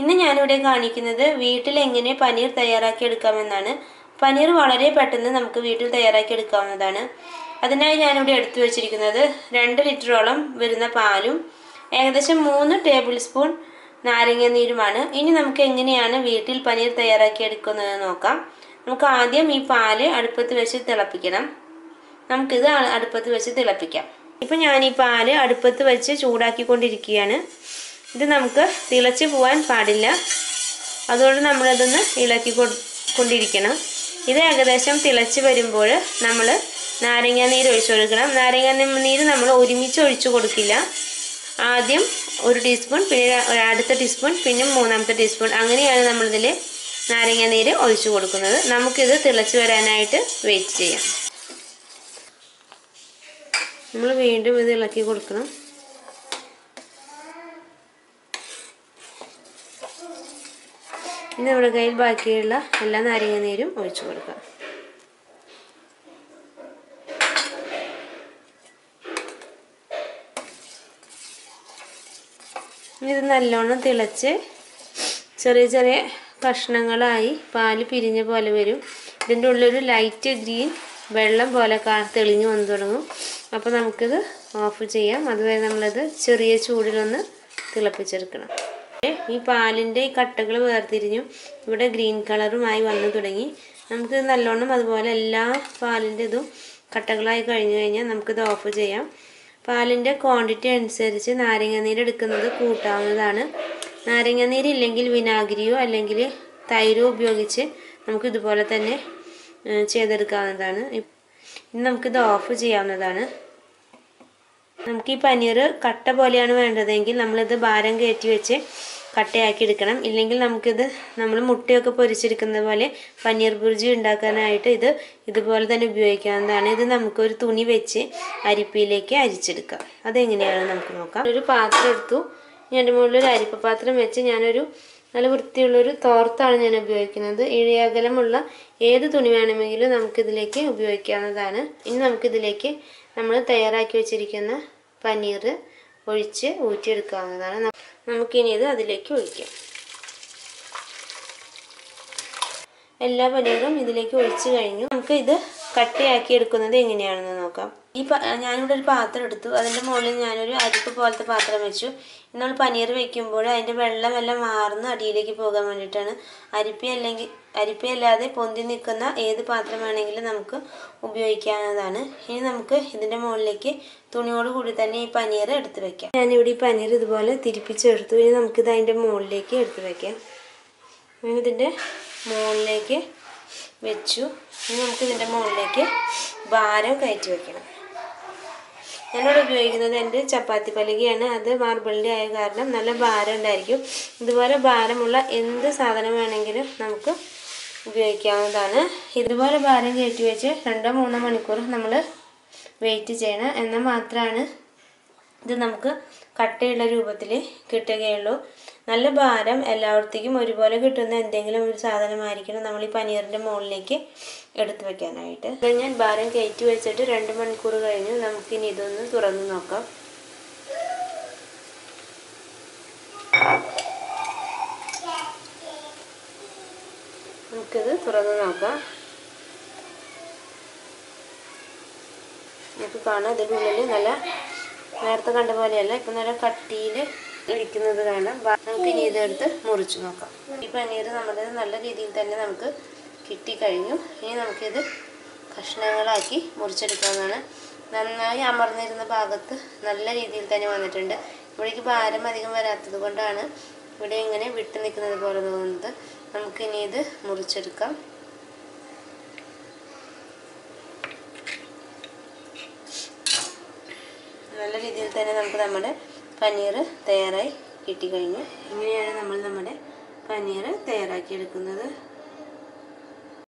ഇന്ന് ഞാനിവിടെ കാണിക്കുന്നത് വീട്ടിൽ എങ്ങനെ പനീർ തയ്യാറാക്കി എടുക്കാമെന്നാണ്. പനീർ വളരെ പെട്ടെന്ന് നമുക്ക് വീട്ടിൽ തയ്യാറാക്കി എടുക്കാവുന്നതാണ്. അതിനായി ഞാനിവിടെ എടുത്തു വെച്ചിരിക്കുന്നത് 2 ലിറ്ററോളം വരുന്ന പാലും ഏകദേശം 3 ടേബിൾ സ്പൂൺ നാരങ്ങ നീരുമാണ്. ഇനി നമുക്ക് എങ്ങനെയാണ് വീട്ടിൽ പനീർ തയ്യാറാക്കി എടുക്കുന്നതെന്ന് നോക്കാം. നമുക്ക് ആദ്യം ഈ പാല് അടുപ്പത്ത് വെച്ച് തിളപ്പിക്കണം. നമുക്കിത് അടുപ്പത്ത് വെച്ച് തിളപ്പിക്കാം. ഇപ്പം ഞാൻ ഈ പാല് അടുപ്പത്ത് വെച്ച് ചൂടാക്കിക്കൊണ്ടിരിക്കുകയാണ്. ഇത് നമുക്ക് തിളച്ച് പോകാൻ പാടില്ല, അതുകൊണ്ട് നമ്മളതൊന്ന് കൊണ്ടിരിക്കണം. ഇത് ഏകദേശം തിളച്ച് വരുമ്പോൾ നമ്മൾ നാരങ്ങ നീര് ഒഴിച്ചു കൊടുക്കണം. നാരങ്ങ നീര് നമ്മൾ ഒരുമിച്ച് ഒഴിച്ചു കൊടുക്കില്ല. ആദ്യം 1 ടീസ്പൂൺ, പിന്നെ അടുത്ത ടീസ്പൂൺ, പിന്നെ 3ാമത്തെ ടീസ്പൂൺ, അങ്ങനെയാണ് നമ്മളിതിൽ നാരങ്ങ നീര് ഒഴിച്ചു കൊടുക്കുന്നത്. നമുക്കിത് തിളച്ച് വരാനായിട്ട് വെയിറ്റ് ചെയ്യാം. നമ്മൾ വീണ്ടും ഇത് ഇളക്കി കൊടുക്കണം. ഇനി നമ്മുടെ കയ്യിൽ ബാക്കിയുള്ള എല്ലാ നാരങ്ങ നീരും ഒഴിച്ചു കൊടുക്കാം. ഇത് നല്ലോണം തിളച്ച് ചെറിയ ചെറിയ കഷ്ണങ്ങളായി പാല് പിരിഞ്ഞ പോലെ വരും. ഇതിൻ്റെ ഉള്ളിലൊരു ലൈറ്റ് ഗ്രീൻ വെള്ളം പോലെ തെളിഞ്ഞു വന്നു തുടങ്ങും. അപ്പോൾ നമുക്കിത് ഓഫ് ചെയ്യാം. അതുവരെ നമ്മളത് ചെറിയ ചൂടിലൊന്ന് തിളപ്പിച്ചെടുക്കണം. ഈ പാലിൻ്റെ ഈ കട്ടകൾ വേർതിരിഞ്ഞു ഇവിടെ ഗ്രീൻ കളറുമായി വന്നു തുടങ്ങി. നമുക്ക് നല്ലോണം അതുപോലെ എല്ലാ പാലിൻ്റെ ഇതും കട്ടകളായി കഴിഞ്ഞു കഴിഞ്ഞാൽ നമുക്കിത് ഓഫ് ചെയ്യാം. പാലിൻ്റെ ക്വാണ്ടിറ്റി അനുസരിച്ച് നാരങ്ങാനീര് എടുക്കുന്നത് കൂട്ടാവുന്നതാണ്. നാരങ്ങാനീര് ഇല്ലെങ്കിൽ വിനാഗിരിയോ അല്ലെങ്കിൽ തൈരോ ഉപയോഗിച്ച് നമുക്ക് ഇതുപോലെ തന്നെ ചെയ്തെടുക്കാവുന്നതാണ്. ഇനി നമുക്കിത് ഓഫ് ചെയ്യാവുന്നതാണ്. നമുക്ക് ഈ പനീർ കട്ട പോലെയാണ് വേണ്ടതെങ്കിൽ നമ്മളിത് ഭാരം കയറ്റി വെച്ച് കട്ടയാക്കി എടുക്കണം. ഇല്ലെങ്കിൽ നമുക്കിത് നമ്മൾ മുട്ടയൊക്കെ പൊരിച്ചെടുക്കുന്ന പോലെ പനീർ ബുർജി ഉണ്ടാക്കാനായിട്ട് ഇതുപോലെ തന്നെ ഉപയോഗിക്കാവുന്നതാണ്. ഇത് നമുക്കൊരു തുണി വെച്ച് അരിപ്പയിലേക്ക് അരിച്ചെടുക്കാം. അതെങ്ങനെയാണ് നമുക്ക് നോക്കാം. ഒരു പാത്രം എടുത്തു. അതിൻ്റെ മുകളിൽ ഒരു അരിപ്പ പാത്രം വെച്ച് ഞാനൊരു നല്ല വൃത്തിയുള്ളൊരു തോർത്താണ് ഞാൻ ഉപയോഗിക്കുന്നത്. ഇഴയകലമുള്ള ഏത് തുണി വേണമെങ്കിലും നമുക്കിതിലേക്ക് ഉപയോഗിക്കാവുന്നതാണ്. ഇനി നമുക്കിതിലേക്ക് നമ്മൾ തയ്യാറാക്കി വെച്ചിരിക്കുന്ന പനീർ ഒഴിച്ച് ഊറ്റിയെടുക്കാവുന്നതാണ്. നമുക്കിനി ഇത് അതിലേക്ക് ഒഴിക്കാം. എല്ലാ പനീറും ഇതിലേക്ക് ഒഴിച്ച് കഴിഞ്ഞു. നമുക്ക് ഇത് കട്ടയാക്കി എടുക്കുന്നത് എങ്ങനെയാണെന്ന് നോക്കാം. ഞാനിവിടെ ഒരു പാത്രം എടുത്തു. അതിൻ്റെ മുകളിൽ ഞാനൊരു അരിപ്പ് പോലത്തെ പാത്രം വെച്ചു. നമ്മൾ പനീർ വെക്കുമ്പോൾ അതിൻ്റെ വെള്ളമെല്ലാം മാറുന്ന അടിയിലേക്ക് പോകാൻ വേണ്ടിയിട്ടാണ്. അരിപ്പയല്ലാതെ പൊന്തി നിൽക്കുന്ന ഏത് പാത്രം വേണമെങ്കിലും നമുക്ക് ഉപയോഗിക്കാവുന്നതാണ്. ഇനി നമുക്ക് ഇതിൻ്റെ മുകളിലേക്ക് തുണിയോട് കൂടി തന്നെ ഈ പനീർ എടുത്ത് വെക്കാം. ഞാനിവിടെ ഈ പനീർ ഇതുപോലെ തിരിപ്പിച്ചെടുത്തു. ഇനി നമുക്കിത് അതിൻ്റെ മുകളിലേക്ക് എടുത്ത് വയ്ക്കാം. ഇതിൻ്റെ മുകളിലേക്ക് വെച്ചു. ഇനി നമുക്കിതിൻ്റെ മുകളിലേക്ക് ഭാരം കയറ്റി വയ്ക്കണം. ഞാനിവിടെ ഉപയോഗിക്കുന്നത് എൻ്റെ ചപ്പാത്തി പലകയാണ്. അത് മാർബിളിൻ്റെ ആയ കാരണം നല്ല ഭാരം ഉണ്ടായിരിക്കും. ഇതുപോലെ ഭാരമുള്ള എന്ത് സാധനം വേണമെങ്കിലും നമുക്ക് ഉപയോഗിക്കാവുന്നതാണ്. ഇതുപോലെ ഭാരം കയറ്റി വെച്ച് 2-3 മണിക്കൂർ നമ്മൾ വെയിറ്റ് ചെയ്യണം. എന്നാൽ മാത്രമാണ് ഇത് നമുക്ക് കട്ടയുള്ള രൂപത്തിൽ കിട്ടുകയുള്ളൂ. നല്ല ഭാരം എല്ലായിടത്തേക്കും ഒരുപോലെ കിട്ടുന്ന എന്തെങ്കിലും ഒരു സാധനമായിരിക്കണം നമ്മൾ ഈ പനീറിൻ്റെ മുകളിലേക്ക് എടുത്തു വെക്കാനായിട്ട്. ഞാൻ ഭാരം കയറ്റി വെച്ചിട്ട് 2 മണിക്കൂർ കഴിഞ്ഞു. നമുക്കിനി ഇതൊന്ന് തുറന്ന് നോക്കാം. നമുക്കിത് തുറന്ന് നോക്കാം. നമുക്ക് കാണാം ഇതിൻ്റെ ഉള്ളിൽ നല്ല നേരത്തെ കണ്ട പോലെയല്ല, ഇപ്പം നല്ല കട്ടിയിൽ ഇരിക്കുന്നത് കാണാം. നമുക്ക് ഇനി ഇതെടുത്ത് മുറിച്ച് നോക്കാം. ഈ പനീർ നമ്മുടെ നല്ല രീതിയിൽ തന്നെ നമുക്ക് കിട്ടിക്കഴിഞ്ഞു. ഇനി നമുക്കിത് കഷ്ണങ്ങളാക്കി മുറിച്ചെടുക്കാവുന്നതാണ്. നന്നായി അമർന്നിരുന്ന ഭാഗത്ത് നല്ല രീതിയിൽ തന്നെ വന്നിട്ടുണ്ട്. ഇവിടേക്ക് ഭാരം അധികം വരാത്തത് കൊണ്ടാണ് ഇവിടെ ഇങ്ങനെ വിട്ടു നിൽക്കുന്നത് പോലെ തോന്നുന്നത്. നമുക്കിനി ഇത് മുറിച്ചെടുക്കാം. നല്ല രീതിയിൽ തന്നെ നമുക്ക് നമ്മുടെ പനീർ തയ്യാറായി കിട്ടിക്കഴിഞ്ഞു. ഇങ്ങനെയാണ് നമ്മൾ നമ്മുടെ പനീർ തയ്യാറാക്കിയെടുക്കുന്നത്.